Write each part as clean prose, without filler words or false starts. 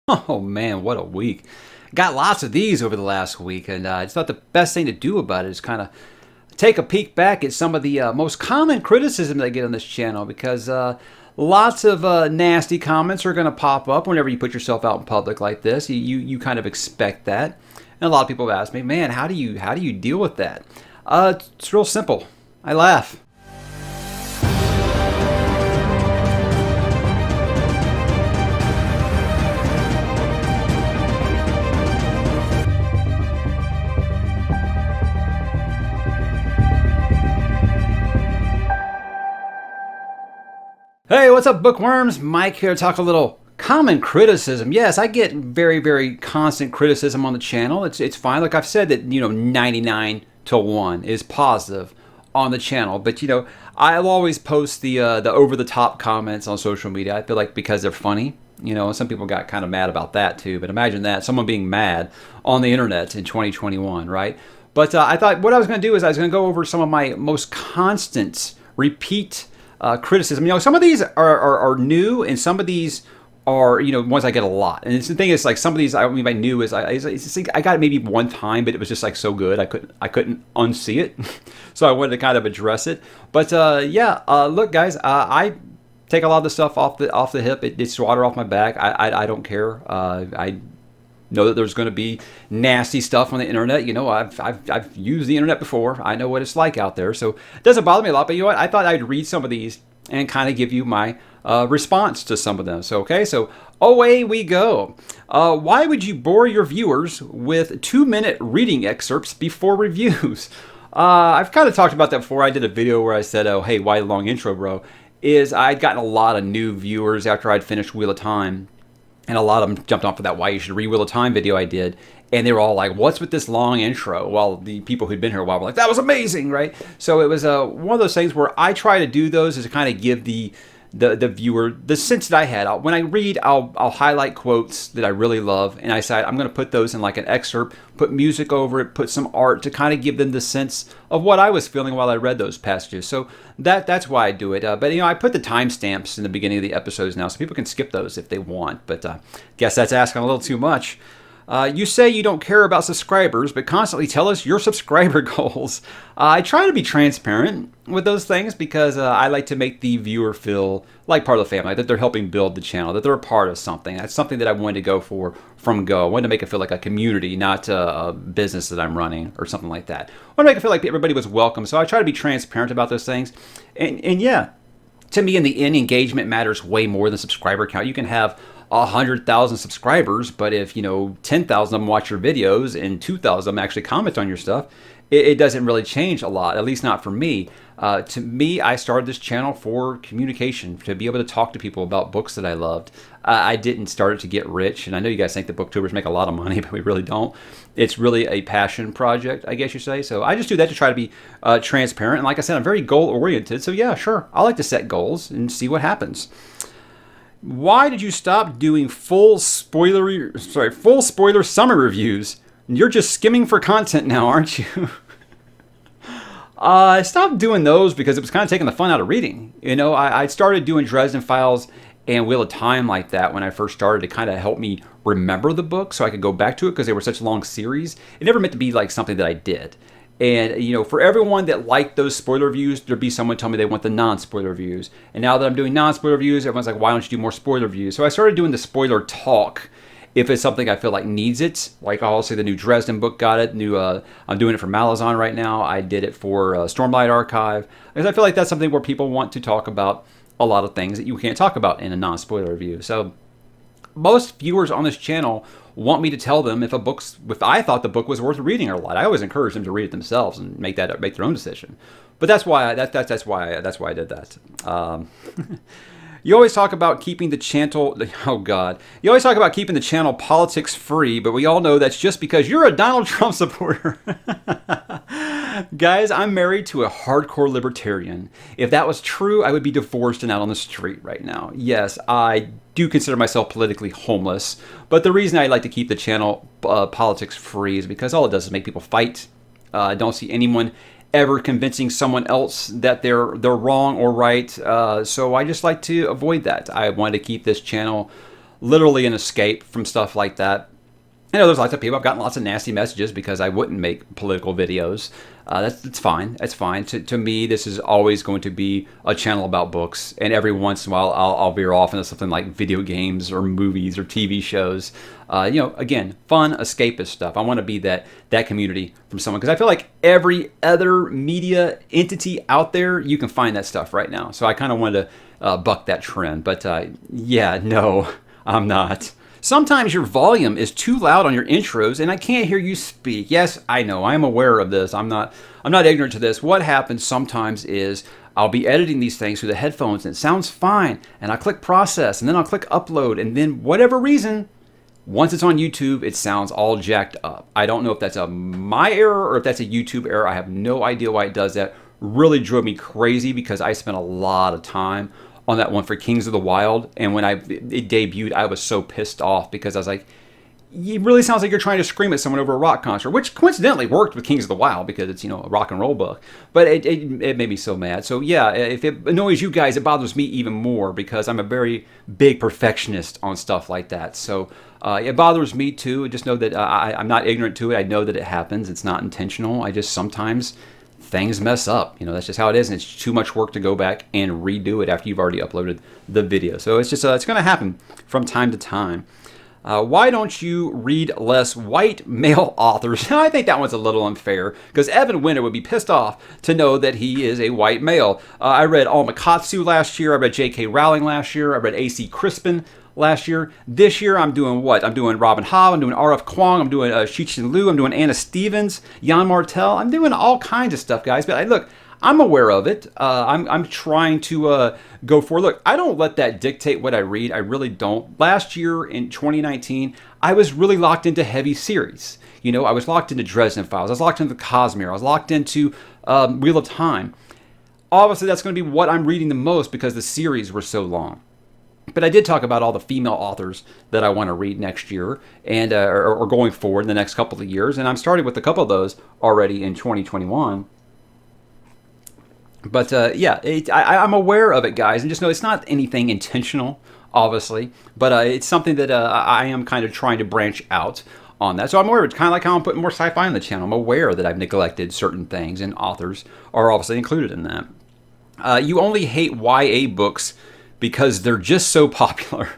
Oh man, what a week. Got lots of these over the last week, and I just thought the best thing to do about it is kind of take a peek back at some of the most common criticism that I get on this channel because lots of nasty comments are going to pop up whenever you put yourself out in public like this. You kind of expect that. And a lot of people have asked me, man, how do you deal with that? It's real simple. I laugh. Hey, what's up, bookworms? Mike here to talk a little common criticism. Yes, I get very, very constant criticism on the channel. It's fine. Like I've said that, 99 to 1 is positive on the channel. But, I'll always post the over-the-top comments on social media. I feel like because they're funny. Some people got kind of mad about that too. But imagine that, someone being mad on the internet in 2021, right? But I thought what I was going to do is I was going to go over some of my most constant, repeat criticism. Some of these are new, and some of these are ones I get a lot. And the thing is, like, some of these I mean by new is I got it maybe one time, but it was just like so good I couldn't unsee it, so I wanted to kind of address it. But look, guys, I take a lot of the stuff off the hip. It's water off my back. I don't care. I know that there's going to be nasty stuff on the internet. I've used the internet before. I know what it's like out there, so it doesn't bother me a lot. But you know what? I thought I'd read some of these and kind of give you my response to some of them. So away we go. Why would you bore your viewers with 2-minute reading excerpts before reviews? I've kind of talked about that before. I did a video where I said, "Oh, hey, why the long intro, bro?" I'd gotten a lot of new viewers after I'd finished Wheel of Time. And a lot of them jumped on for that Why You Should Read Wheel of Time video I did. And they were all like, what's with this long intro? While the people who'd been here a while were like, that was amazing, right? So it was one of those things where I try to do those is to kind of give the viewer the sense that I had. When I read, I'll highlight quotes that I really love. And I decide I'm going to put those in like an excerpt, put music over it, put some art to kind of give them the sense of what I was feeling while I read those passages. So that's why I do it. But I put the timestamps in the beginning of the episodes now, so people can skip those if they want. But guess that's asking a little too much. You say you don't care about subscribers, but constantly tell us your subscriber goals. I try to be transparent with those things because I like to make the viewer feel like part of the family, that they're helping build the channel, that they're a part of something. That's something that I wanted to go for from go. I wanted to make it feel like a community, not a business that I'm running or something like that. I want to make it feel like everybody was welcome. So I try to be transparent about those things. And yeah, to me, in the end, engagement matters way more than subscriber count. You can have 100,000 subscribers, but if 10,000 of them watch your videos and 2,000 of them actually comment on your stuff, it doesn't really change a lot, at least not for me. To me, I started this channel for communication, to be able to talk to people about books that I loved. I didn't start it to get rich, and I know you guys think that booktubers make a lot of money, but we really don't. It's really a passion project, I guess you say. So I just do that to try to be transparent. And like I said, I'm very goal-oriented, so yeah, sure. I like to set goals and see what happens. Why did you stop doing full spoiler summary reviews? You're just skimming for content now, aren't you? I stopped doing those because it was kind of taking the fun out of reading. I started doing Dresden Files and Wheel of Time like that when I first started to kind of help me remember the book so I could go back to it because they were such long series. It never meant to be like something that I did. And, for everyone that liked those spoiler reviews, there'd be someone tell me they want the non-spoiler reviews. And now that I'm doing non-spoiler reviews, everyone's like, why don't you do more spoiler reviews? So I started doing the spoiler talk if it's something I feel like needs it. Like I'll say the new Dresden book got it. I'm doing it for Malazan right now. I did it for Stormlight Archive. Because I feel like that's something where people want to talk about a lot of things that you can't talk about in a non-spoiler review. So most viewers on this channel want me to tell them if I thought the book was worth reading or not. I always encourage them to read it themselves and make their own decision. But that's why I did that. You always talk about keeping the channel. Oh God! You always talk about keeping the channel politics free, but we all know that's just because you're a Donald Trump supporter. Guys, I'm married to a hardcore libertarian. If that was true, I would be divorced and out on the street right now. Yes, I do consider myself politically homeless, but the reason I like to keep the channel politics free is because all it does is make people fight. I don't see anyone ever convincing someone else that they're wrong or right. So I just like to avoid that. I want to keep this channel literally an escape from stuff like that. I know there's lots of people. I've gotten lots of nasty messages because I wouldn't make political videos. That's fine. That's fine. To me, this is always going to be a channel about books. And every once in a while, I'll veer off into something like video games or movies or TV shows. Again, fun, escapist stuff. I want to be that community from someone. Because I feel like every other media entity out there, you can find that stuff right now. So I kind of wanted to buck that trend. But yeah, no, I'm not. Sometimes your volume is too loud on your intros and I can't hear you speak. Yes, I know. I'm aware of this. I'm not ignorant to this. What happens sometimes is I'll be editing these things through the headphones and it sounds fine. And I click process and then I'll click upload. And then whatever reason, once it's on YouTube, it sounds all jacked up. I don't know if that's my error or if that's a YouTube error. I have no idea why it does that. Really drove me crazy because I spent a lot of time on that one for Kings of the Wild, and when it debuted, I was so pissed off because I was like, it really sounds like you're trying to scream at someone over a rock concert, which coincidentally worked with Kings of the Wild because it's, a rock and roll book, but it made me so mad. So yeah, if it annoys you guys, it bothers me even more because I'm a very big perfectionist on stuff like that. So it bothers me too. Just know that I'm not ignorant to it. I know that it happens. It's not intentional. I just sometimes things mess up. That's just how it is, and it's too much work to go back and redo it after you've already uploaded the video. So it's just it's going to happen from time to time. Why don't you read less white male authors? I think that one's a little unfair because Evan Winter would be pissed off to know that he is a white male. I read Alma Katsu last year. I read J.K. Rowling last year. I read A.C. Crispin last year. This year, I'm doing what? I'm doing Robin Hobb. I'm doing R.F. Kuang. I'm doing Cixin Liu. I'm doing Anna Stevens, Jan Martel. I'm doing all kinds of stuff, guys. But look, I'm aware of it. I'm trying to go for. Look, I don't let that dictate what I read. I really don't. Last year in 2019, I was really locked into heavy series. I was locked into Dresden Files. I was locked into Cosmere. I was locked into Wheel of Time. Obviously, that's going to be what I'm reading the most because the series were so long. But I did talk about all the female authors that I want to read next year and or going forward in the next couple of years. And I'm starting with a couple of those already in 2021. But yeah, I'm aware of it, guys. And just know it's not anything intentional, obviously. But it's something that I am kind of trying to branch out on that. So I'm aware. It's kind of like how I'm putting more sci-fi on the channel. I'm aware that I've neglected certain things, and authors are obviously included in that. You only hate YA books because they're just so popular.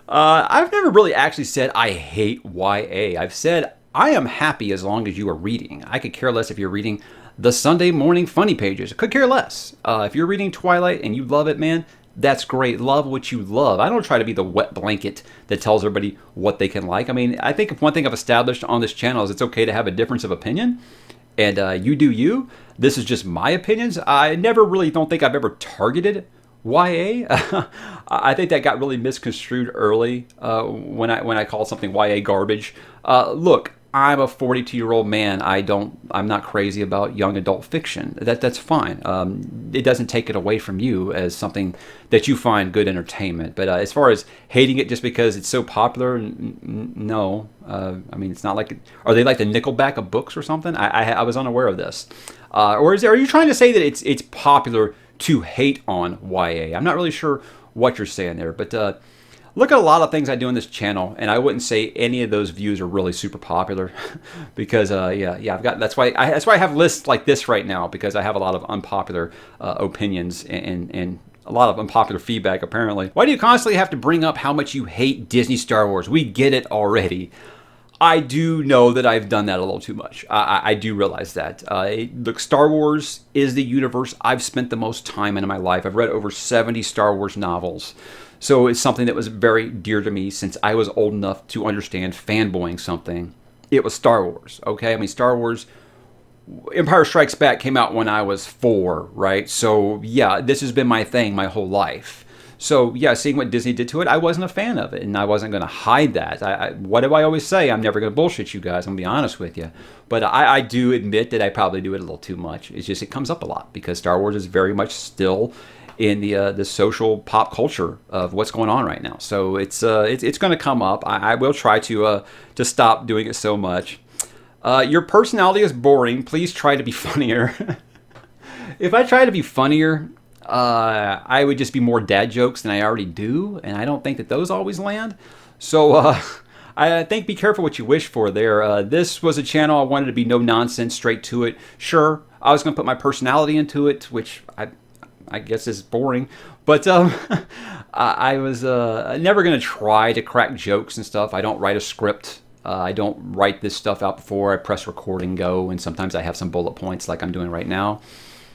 I've never really actually said I hate YA. I've said I am happy as long as you are reading. I could care less if you're reading the Sunday morning funny pages. I could care less. If you're reading Twilight and you love it, man, that's great. Love what you love. I don't try to be the wet blanket that tells everybody what they can like. I mean, I think one thing I've established on this channel is it's okay to have a difference of opinion. And you do you. This is just my opinions. I never really don't think I've ever targeted YA. I think that got really misconstrued early when I called something YA garbage. Look, I'm a 42-year-old man. I'm not crazy about young adult fiction. That's fine. It doesn't take it away from you as something that you find good entertainment. But as far as hating it just because it's so popular, no. I mean, it's not like, are they like the Nickelback of books or something? I was unaware of this. Or are you trying to say that it's popular to hate on YA? I'm not really sure what you're saying there, but look at a lot of things I do on this channel, and I wouldn't say any of those views are really super popular, because I've got that's why I have lists like this right now, because I have a lot of unpopular opinions and a lot of unpopular feedback apparently. Why do you constantly have to bring up how much you hate Disney Star Wars? We get it already. I do know that I've done that a little too much. I do realize that. Look, Star Wars is the universe I've spent the most time in my life. I've read over 70 Star Wars novels. So it's something that was very dear to me since I was old enough to understand fanboying something. It was Star Wars, okay? I mean, Star Wars, Empire Strikes Back came out when I was 4, right? So yeah, this has been my thing my whole life. So yeah, seeing what Disney did to it, I wasn't a fan of it, and I wasn't going to hide that. What do I always say? I'm never going to bullshit you guys. I'm going to be honest with you. But I do admit that I probably do it a little too much. It's just it comes up a lot because Star Wars is very much still in the social pop culture of what's going on right now. So it's going to come up. I will try to stop doing it so much. Your personality is boring. Please try to be funnier. If I try to be funnier, I would just be more dad jokes than I already do, and I don't think that those always land. So I think be careful what you wish for there. This was a channel I wanted to be no nonsense, straight to it. Sure, I was going to put my personality into it, which I guess is boring. But I was never going to try to crack jokes and stuff. I don't write a script. I don't write this stuff out before I press record and go. And sometimes I have some bullet points like I'm doing right now.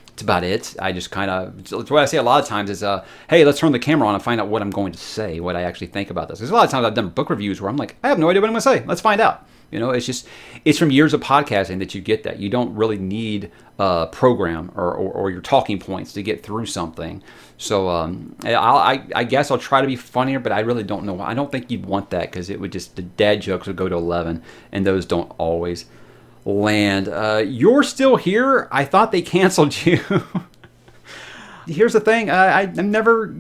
That's about it. I just kind of, what I say a lot of times is, hey, let's turn the camera on and find out what I'm going to say, what I actually think about this. There's a lot of times I've done book reviews where I'm like, I have no idea what I'm going to say. Let's find out. You know, it's from years of podcasting that you get that. You don't really need a program or your talking points to get through something. So I guess I'll try to be funnier, but I really don't know. I don't think you'd want that because it would just, the dad jokes would go to 11, and those don't always land. You're still here? I thought they canceled you. Here's the thing. I'm never,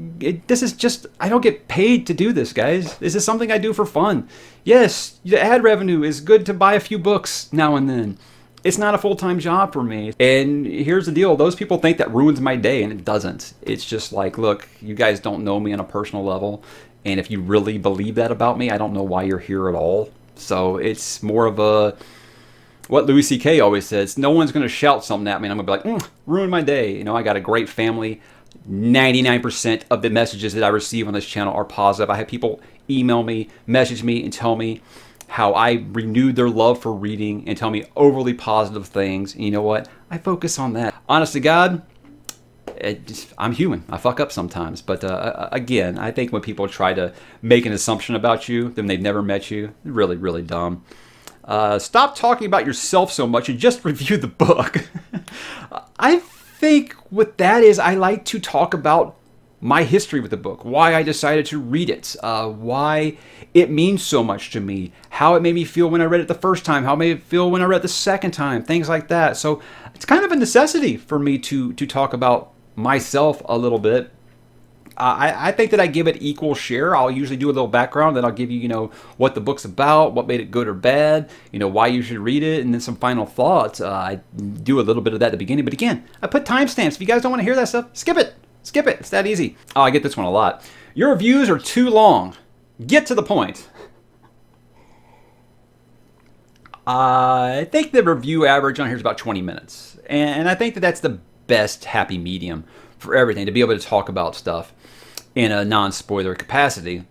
this is just, I don't get paid to do this, guys. This is something I do for fun. Yes, the ad revenue is good to buy a few books now and then. It's not a full-time job for me. And here's the deal. Those people think that ruins my day, and it doesn't. It's just like, look, you guys don't know me on a personal level. And if you really believe that about me, I don't know why you're here at all. So it's more of a, what Louis C.K. always says, no one's going to shout something at me and I'm going to be like, ruin my day. You know, I got a great family. 99% of the messages that I receive on this channel are positive. I have people email me, message me, and tell me how I renewed their love for reading and tell me overly positive things. And you know what? I focus on that. Honest to God, I'm human. I fuck up sometimes. But again, I think when people try to make an assumption about you, then they've never met you, really, really dumb. Stop talking about yourself so much and just review the book. I think what that is, I like to talk about my history with the book, why I decided to read it, why it means so much to me, how it made me feel when I read it the first time, how it made me feel when I read it the second time, things like that. So it's kind of a necessity for me to talk about myself a little bit. I think that I give it equal share. I'll usually do a little background, then I'll give you, you know, what the book's about, what made it good or bad, you know, why you should read it, and then some final thoughts. I do a little bit of that at the beginning, but again, I put timestamps. If you guys don't want to hear that stuff, skip it. Skip it. It's that easy. Oh, I get this one a lot. Your reviews are too long. Get to the point. I think the review average on here is about 20 minutes. And I think that that's the best happy medium for everything, to be able to talk about stuff in a non-spoiler capacity.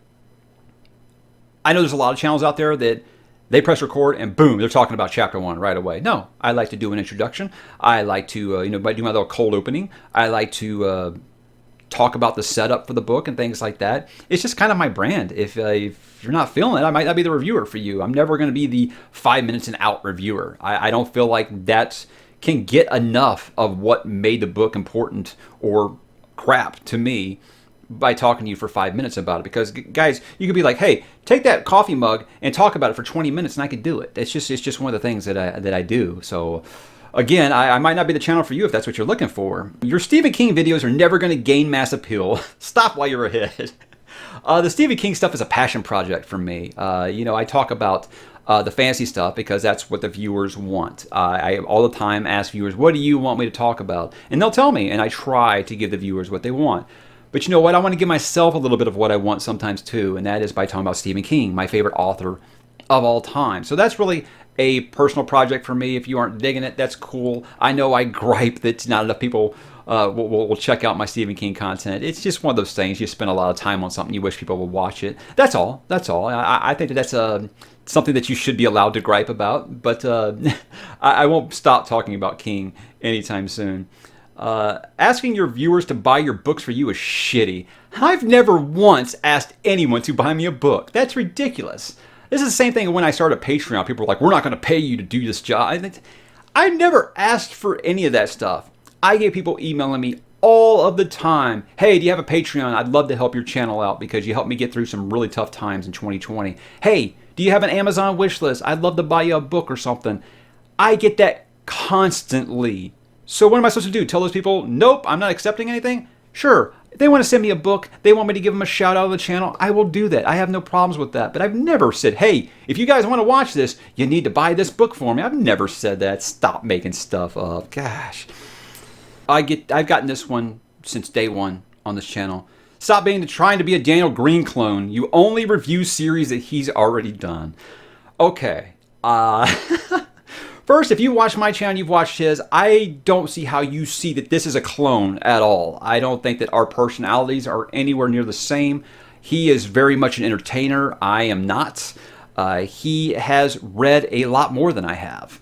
I know there's a lot of channels out there that they press record and boom, they're talking about chapter 1 right away. No, I like to do an introduction. I like to, do my little cold opening. I like to talk about the setup for the book and things like that. It's just kind of my brand. If you're not feeling it, I might not be the reviewer for you. I'm never going to be the 5 minutes and out reviewer. I don't feel like that can get enough of what made the book important or crap to me by talking to you for 5 minutes about it. Because guys, you could be like, hey, take that coffee mug and talk about it for 20 minutes and I could do it. It's just one of the things that I do. So again, I might not be the channel for you if that's what you're looking for. Your Stephen King videos are never going to gain mass appeal. Stop while you're ahead. The Stephen King stuff is a passion project for me. I talk about the fantasy stuff because that's what the viewers want. I all the time ask viewers, what do you want me to talk about? And they'll tell me, and I try to give the viewers what they want. But you know what? I want to give myself a little bit of what I want sometimes too, and that is by talking about Stephen King, my favorite author of all time. So that's really a personal project for me. If you aren't digging it, that's cool. I know I gripe that not enough people will check out my Stephen King content. It's just one of those things. You spend a lot of time on something, you wish people would watch it. That's all. I think that that's something that you should be allowed to gripe about, but I won't stop talking about King anytime soon. Asking your viewers to buy your books for you is shitty. I've never once asked anyone to buy me a book. That's ridiculous. This is the same thing when I started Patreon. People were like, we're not going to pay you to do this job. I never asked for any of that stuff. I get people emailing me all of the time. Hey, do you have a Patreon? I'd love to help your channel out because you helped me get through some really tough times in 2020. Hey, do you have an Amazon wish list? I'd love to buy you a book or something. I get that constantly. So what am I supposed to do? Tell those people, nope, I'm not accepting anything? Sure. If they want to send me a book, they want me to give them a shout out on the channel, I will do that. I have no problems with that. But I've never said, hey, if you guys want to watch this, you need to buy this book for me. I've never said that. Stop making stuff up. Gosh. I've gotten this one since day one on this channel. Stop trying to be a Daniel Green clone. You only review series that he's already done. Okay. First, if you watch my channel, you've watched his, I don't see how you see that this is a clone at all. I don't think that our personalities are anywhere near the same. He is very much an entertainer. I am not. He has read a lot more than I have.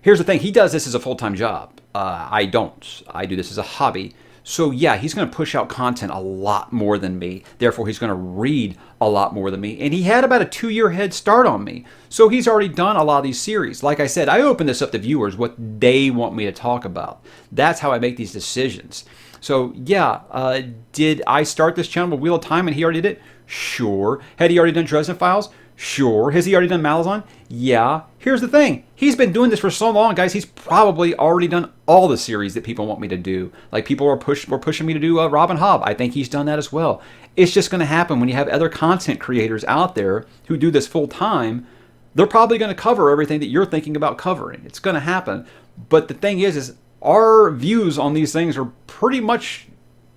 Here's the thing. He does this as a full-time job. I don't. I do this as a hobby. So yeah, he's going to push out content a lot more than me. Therefore, he's going to read a lot more than me. And he had about a 2-year head start on me. So he's already done a lot of these series. Like I said, I open this up to viewers, what they want me to talk about. That's how I make these decisions. So yeah, did I start this channel with Wheel of Time and he already did it? Sure. Had he already done Dresden Files? Sure. Has he already done Malazan? Yeah. Here's the thing. He's been doing this for so long, guys. He's probably already done all the series that people want me to do. Like people were pushing me to do Robin Hobb. I think he's done that as well. It's just going to happen when you have other content creators out there who do this full time. They're probably going to cover everything that you're thinking about covering. It's going to happen. But the thing is our views on these things are pretty much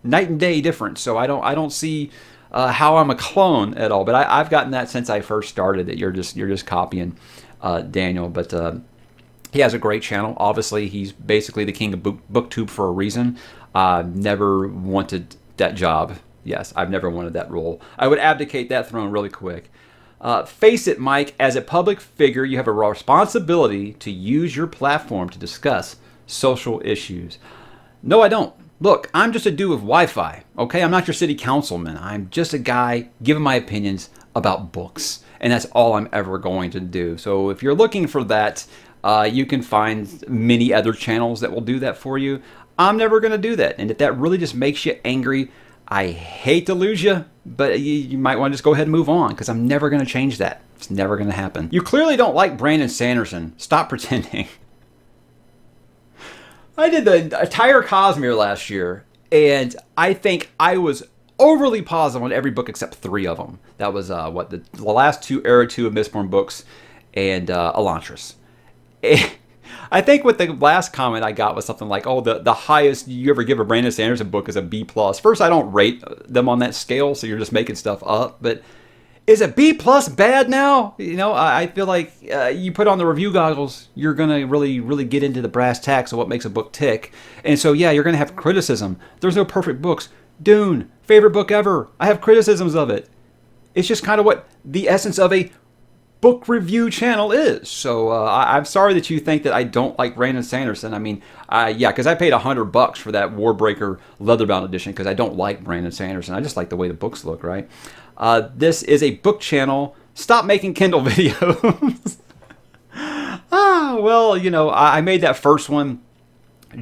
night and day different. So I don't see how I'm a clone at all. But I've gotten that since I first started, that you're just copying Daniel. But he has a great channel. Obviously, he's basically the king of booktube for a reason. Never wanted that job. Yes, I've never wanted that role. I would abdicate that throne really quick. Face it, Mike, as a public figure, you have a responsibility to use your platform to discuss social issues. No, I don't. Look, I'm just a dude with Wi-Fi, okay? I'm not your city councilman. I'm just a guy giving my opinions about books, and that's all I'm ever going to do. So if you're looking for that, you can find many other channels that will do that for you. I'm never going to do that, and if that really just makes you angry, I hate to lose you, but you might want to just go ahead and move on, because I'm never going to change that. It's never going to happen. You clearly don't like Brandon Sanderson. Stop pretending. I did the entire Cosmere last year, and I think I was overly positive on every book except 3 of them. That was the last 2 Era 2 of Mistborn books and Elantris. I think with the last comment I got was something like, oh, the highest you ever give a Brandon Sanderson book is a B+. First, I don't rate them on that scale, so you're just making stuff up, but is a B+ bad now? You know, I feel like you put on the review goggles, you're going to really get into the brass tacks of what makes a book tick. And so, yeah, you're going to have criticism. There's no perfect books. Dune, favorite book ever. I have criticisms of it. It's just kind of what the essence of a book review channel is. So I'm sorry that you think that I don't like Brandon Sanderson. I mean, yeah, because I paid $100 for that Warbreaker Leatherbound edition because I don't like Brandon Sanderson. I just like the way the books look, right? This is a book channel. Stop making Kindle videos. Well, you know, I made that first one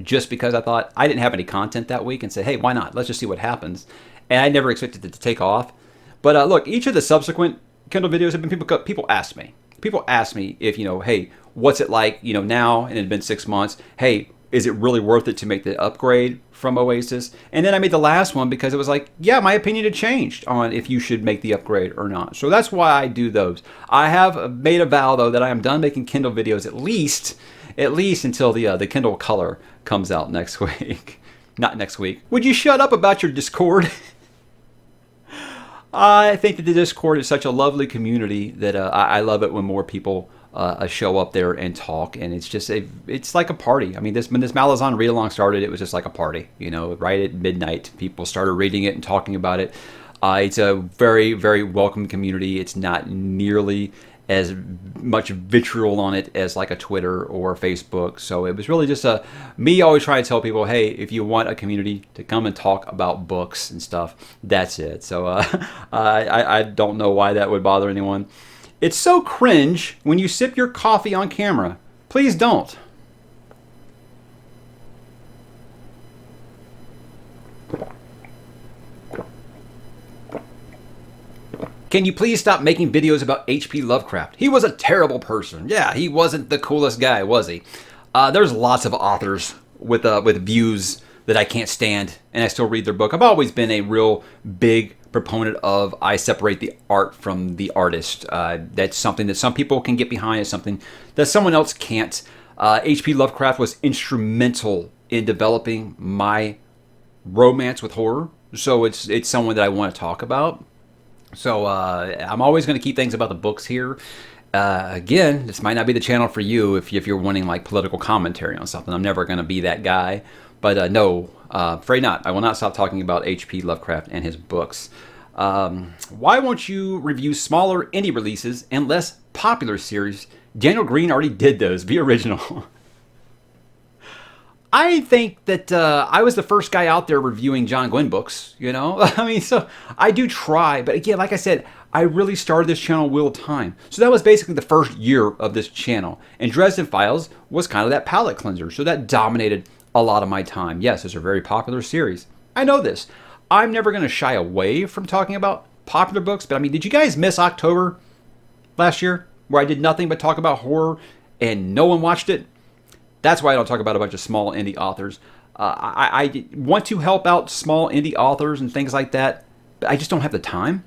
just because I thought I didn't have any content that week and said, hey, why not? Let's just see what happens. And I never expected it to take off. But look, each of the subsequent Kindle videos have been people ask me. People ask me if, you know, hey, what's it like, you know, now, and it had been 6 months. Hey, is it really worth it to make the upgrade from Oasis? And then I made the last one because it was like, yeah, my opinion had changed on if you should make the upgrade or not. So that's why I do those. I have made a vow, though, that I am done making Kindle videos at least until the Kindle Color comes out next week. Not next week. Would you shut up about your Discord? I think that the Discord is such a lovely community that I love it when more people show up there and talk, and it's just it's like a party. I mean, when this Malazan read-along started, it was just like a party. You know, right at midnight, people started reading it and talking about it. It's a very, very welcome community. It's not nearly as much vitriol on it as like a Twitter or Facebook. So it was really just me always trying to tell people, hey, if you want a community to come and talk about books and stuff, that's it. So I don't know why that would bother anyone. It's so cringe when you sip your coffee on camera. Please don't. Can you please stop making videos about H.P. Lovecraft? He was a terrible person. Yeah, he wasn't the coolest guy, was he? There's lots of authors with views that I can't stand, and I still read their book. I've always been a real big proponent of I separate the art from the artist. That's something that some people can get behind. It's something that someone else can't. H.P. Lovecraft was instrumental in developing my romance with horror, so it's someone that I want to talk about. So I'm always going to keep things about the books here. Again, this might not be the channel for you if you're wanting like political commentary on something. I'm never going to be that guy. But no, afraid not. I will not stop talking about H.P. Lovecraft and his books. Why won't you review smaller indie releases and less popular series? Daniel Green already did those. Be original. I think that I was the first guy out there reviewing John Glenn books, you know? I mean, so I do try. But again, like I said, I really started this channel Wheel of Time. So that was basically the first year of this channel. And Dresden Files was kind of that palate cleanser. So that dominated a lot of my time. Yes, it's a very popular series. I know this. I'm never going to shy away from talking about popular books. But I mean, did you guys miss October last year? Where I did nothing but talk about horror and no one watched it? That's why I don't talk about a bunch of small indie authors. I want to help out small indie authors and things like that, but I just don't have the time.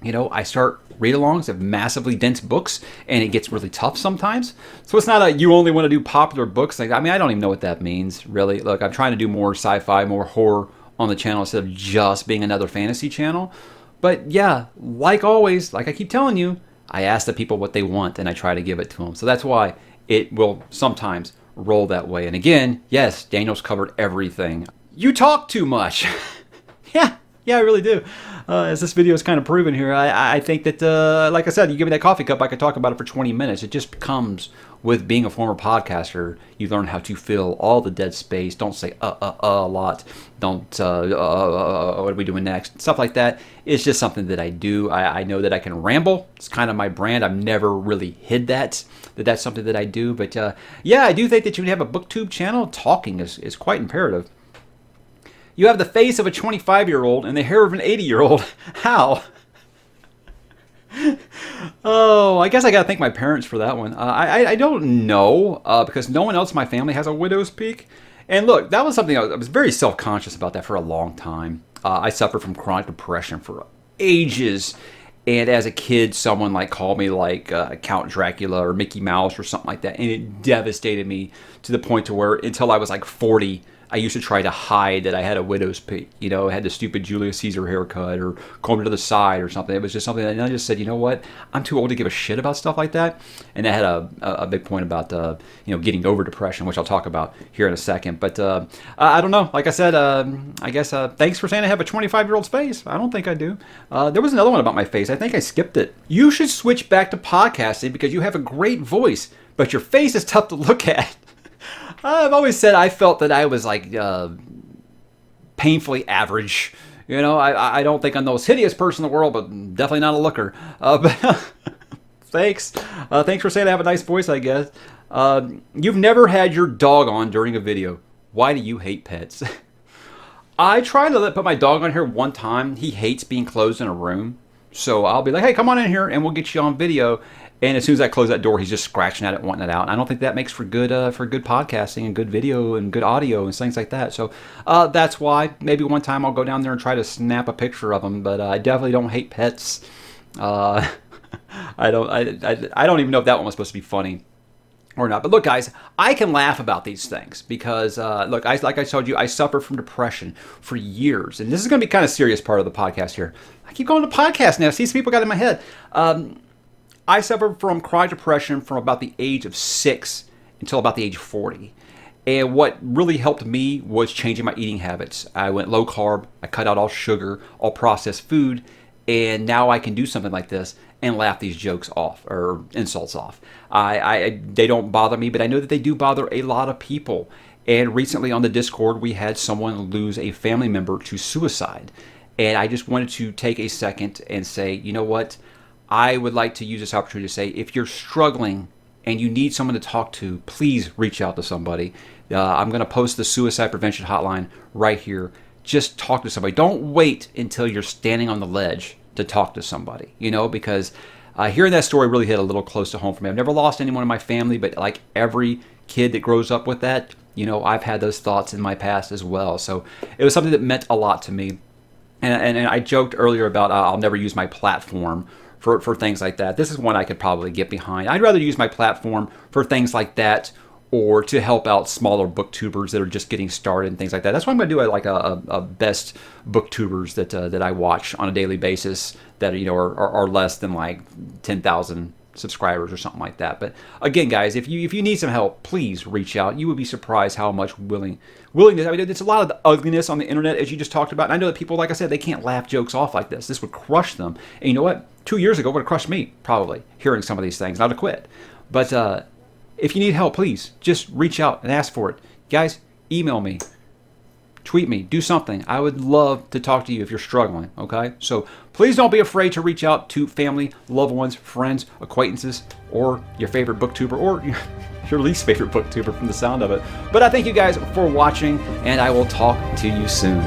You know, I start read-alongs of massively dense books, and it gets really tough sometimes. So it's not a you only want to do popular books. Like, I mean, I don't even know what that means, really. Look, I'm trying to do more sci-fi, more horror on the channel instead of just being another fantasy channel. But yeah, like always, like I keep telling you, I ask the people what they want, and I try to give it to them. So that's why it will sometimes roll that way. And again, yes, Daniel's covered everything. You talk too much. yeah, I really do. As this video is kind of proven here, I think that, like I said, you give me that coffee cup, I could talk about it for 20 minutes. It just comes with being a former podcaster. You learn how to fill all the dead space. Don't say a lot. Don't, what are we doing next? Stuff like that. It's just something that I do. I know that I can ramble. It's kind of my brand. I've never really hid that's something that I do. But yeah, I do think that you have a BookTube channel. Talking is quite imperative. You have the face of a 25-year-old and the hair of an 80-year-old. How? Oh, I guess I got to thank my parents for that one. I don't know, because no one else in my family has a widow's peak. And look, that was something I was very self-conscious about that for a long time. I suffered from chronic depression for ages. And as a kid, someone like called me like Count Dracula or Mickey Mouse or something like that. And it devastated me to the point to where until I was like 40, I used to try to hide that I had a widow's peak. You know, I had the stupid Julius Caesar haircut or combed to the side or something. It was just something that I just said, you know what? I'm too old to give a shit about stuff like that. And I had a big point about, getting over depression, which I'll talk about here in a second. But I don't know. Like I said, I guess thanks for saying I have a 25-year-old's face. I don't think I do. There was another one about my face. I think I skipped it. You should switch back to podcasting because you have a great voice, but your face is tough to look at. I've always said I felt that I was like painfully average. You know, I don't think I'm the most hideous person in the world, but definitely not a looker. But thanks. Thanks for saying I have a nice voice, I guess. You've never had your dog on during a video. Why do you hate pets? I tried to put my dog on here one time. He hates being closed in a room. So I'll be like, hey, come on in here and we'll get you on video. And as soon as I close that door, he's just scratching at it, wanting it out. And I don't think that makes for good podcasting and good video and good audio and things like that. So that's why maybe one time I'll go down there and try to snap a picture of him. But I definitely don't hate pets. I don't even know if that one was supposed to be funny or not. But look, guys, I can laugh about these things because, look, like I told you, I suffered from depression for years. And this is going to be kind of serious part of the podcast here. I keep going to podcast now. See, some people got in my head. I suffered from chronic depression from about the age of 6 until about the age of 40. And what really helped me was changing my eating habits. I went low carb. I cut out all sugar, all processed food. And now I can do something like this and laugh these jokes off or insults off. They don't bother me, but I know that they do bother a lot of people. And recently on the Discord, we had someone lose a family member to suicide. And I just wanted to take a second and say, you know what? I would like to use this opportunity to say, if you're struggling and you need someone to talk to, please reach out to somebody. I'm going to post the suicide prevention hotline right here. Just talk to somebody. Don't wait until you're standing on the ledge to talk to somebody, because hearing that story really hit a little close to home for me. I've never lost anyone in my family, but like every kid that grows up with that, I've had those thoughts in my past as well. So it was something that meant a lot to me. And I joked earlier about I'll never use my platform for things like that. This is one I could probably get behind. I'd rather use my platform for things like that or to help out smaller booktubers that are just getting started and things like that. That's why I'm going to do a best booktubers that I watch on a daily basis that are less than like 10,000 subscribers or something like that. But again, guys, if you need some help, please reach out. You would be surprised how much willingness. I mean, it's a lot of the ugliness on the internet, as you just talked about. And I know that people, like I said, they can't laugh jokes off like this. This would crush them. And you know what? 2 years ago, it would have crushed me, probably, hearing some of these things. And I'd have quit. But if you need help, please just reach out and ask for it. Guys, email me. Tweet me, do something. I would love to talk to you if you're struggling, okay? So please don't be afraid to reach out to family, loved ones, friends, acquaintances, or your favorite booktuber, or your least favorite booktuber from the sound of it. But I thank you guys for watching, and I will talk to you soon.